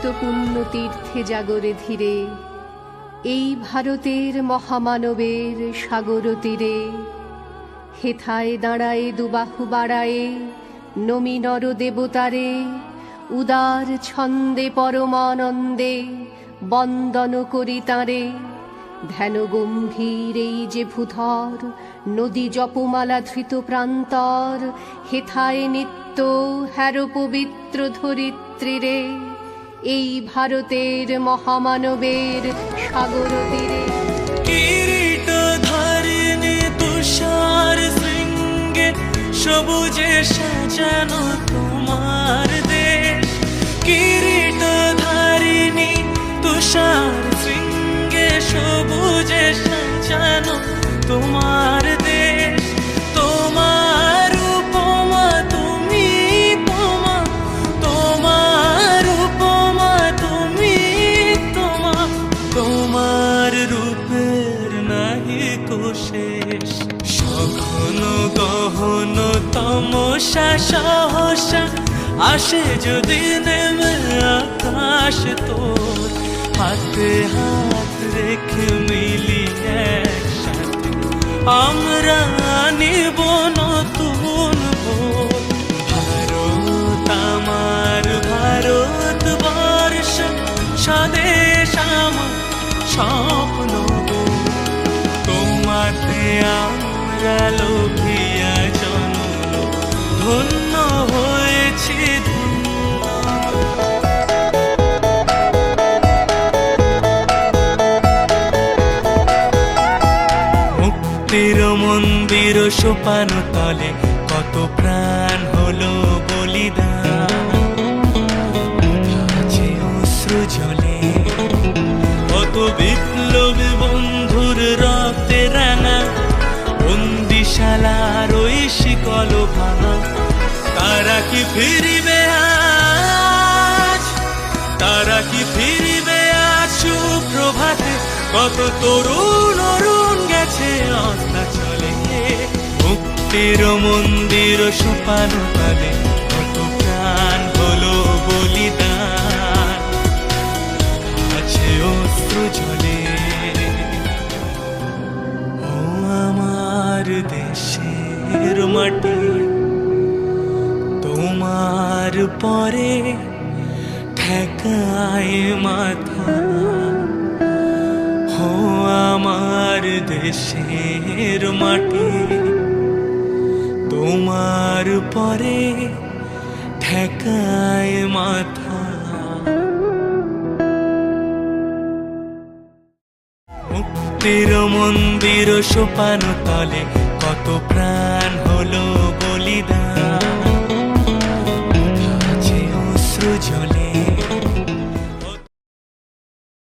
নিত্য পুণ্য তীর্থে জাগরে ধীরে, এই ভারতের মহামানবের সাগর তীরে। হেথায় দাঁড়ায়ে দুবাহু বাড়ায়ে নমি নর দেবতারে, উদার ছন্দে পরমানন্দে বন্দন করি তাঁরে। ধ্যান গম্ভীর এই যে ভূধর, নদী জপমালা ধৃত প্রান্তর। হেথায় নিত্য হ্যার পবিত্র ধরিত্রীরে, এই ভারতের মহামানবের সাগর তীরে। কিরীট ধারিণী তুষার শৃঙ্গে সবুজে সাজানো তোমার দেশ। কিরীট ধারিণী তুষার শৃঙ্গে সবুজে সাজানো তোমার দেশ। তোমার উপমা তুমি তোমা, তোমার উপমা তুমি তোমা, তোমার রূপের নাহি কোশেষ। সঘন গহন তমসা সহসা আসে যদি নেমে আকাশ তোর। হাতে হাত রেখে মিলি একসাথে আমরা নিব নতুন ভোর। ভারত আমার ভারতবর্ষ, স্বদেশ আমার স্বপ্ন গো। তোমাতে আমরা লোভিয়া জন্ম, ধন্য হয়েছি ধন্য। মুক্তির মন্দির সোপান তলে কত প্রাণ হলো বলিদান। আছে অশ্রু জলে কত বিপ্লবী বন্ধুর রক্তে রাঙা। বন্দিশালার ওই শিকল ভাঙা, তারা কি ফিরিবে আজ? তারা কি ফিরিবে আজ সুপ্রভাতে? কত তরুণ অরুণ গেছে অস্তাচলে। মুক্তির মন্দির সোপান তলে কত প্রাণ হলো বলিদান। আছে অশ্রু জলে। ও আমার দেশের মাটি, তোমার পরে ঠেকায় মাথা। ও আমার দেশের মাটি, তোমার পরে ঠেকায় মাথা। মুক্তির মন্দির সোপান তলে কত প্রাণ হলো বলিদান।